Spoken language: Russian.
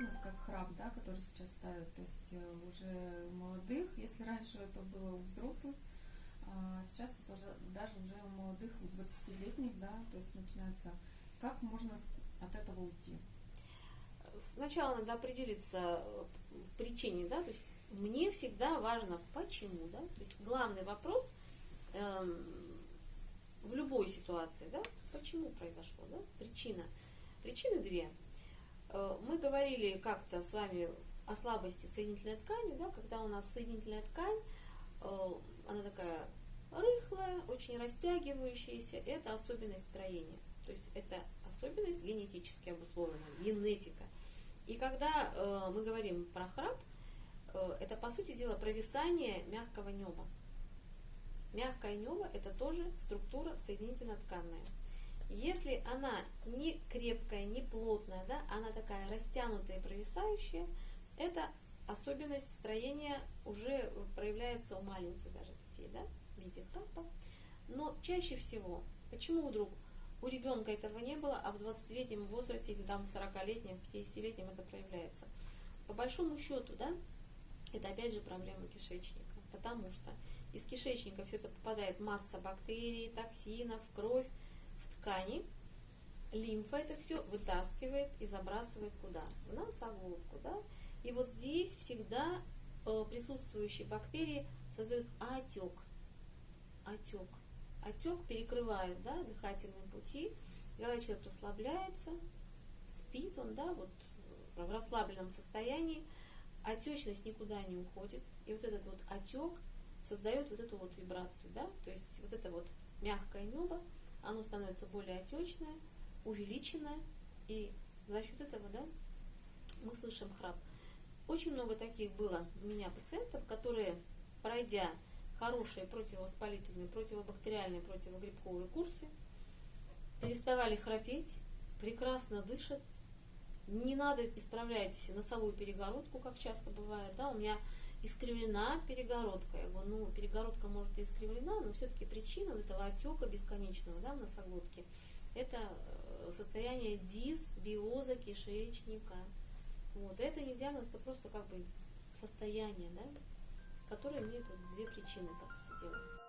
диагноз, как храп, да, который сейчас ставят, то есть уже у молодых, если раньше это было у взрослых, сейчас это уже, даже уже у молодых, у 20-летних, да, то есть начинается, как можно от этого уйти? Сначала надо определиться в причине, да, то есть мне всегда важно почему, да, то есть главный вопрос в любой ситуации, да, почему произошло, да, причины две. Мы говорили как-то с вами о слабости соединительной ткани, да, когда у нас соединительная ткань, она такая рыхлая, очень растягивающаяся, это особенность строения, то есть это особенность генетически обусловленная, генетика. И когда мы говорим про храп, это по сути дела провисание мягкого неба. Мягкое небо это тоже структура соединительно-тканная. Если она не крепкая, не плотная, да, она такая растянутая и провисающая, это особенность строения уже проявляется у маленьких даже детей, да, в виде храпа. Но чаще всего, почему вдруг у ребенка этого не было, а в 20-летнем возрасте или там в 40-летнем, 50-летнем это проявляется? По большому счету, да, это опять же проблема кишечника, потому что из кишечника все это попадает масса бактерий, токсинов, кровь, в ткани. Лимфа это все вытаскивает и забрасывает куда? В носоглотку, да? И вот здесь всегда присутствующие бактерии создают отек. Отек перекрывает, да, дыхательные пути. Когда человек расслабляется, спит он, да, вот в расслабленном состоянии, отечность никуда не уходит. И вот этот вот отек создает вот эту вот вибрацию, да, то есть вот это вот мягкое небо, оно становится более отечное, увеличенное, и за счет этого, да, мы слышим храп. Очень много таких было у меня пациентов, которые, пройдя хорошие противовоспалительные, противобактериальные, противогрибковые курсы, переставали храпеть, прекрасно дышат, не надо исправлять носовую перегородку, как часто бывает, да, у меня искривлена перегородка. Я говорю, ну, перегородка может и искривлена, но все-таки причина вот этого отека бесконечного, да, в носоглотке, это состояние дисбиоза кишечника. Вот. Это не диагноз, это просто как бы состояние, да, которое имеет вот две причины, по сути дела.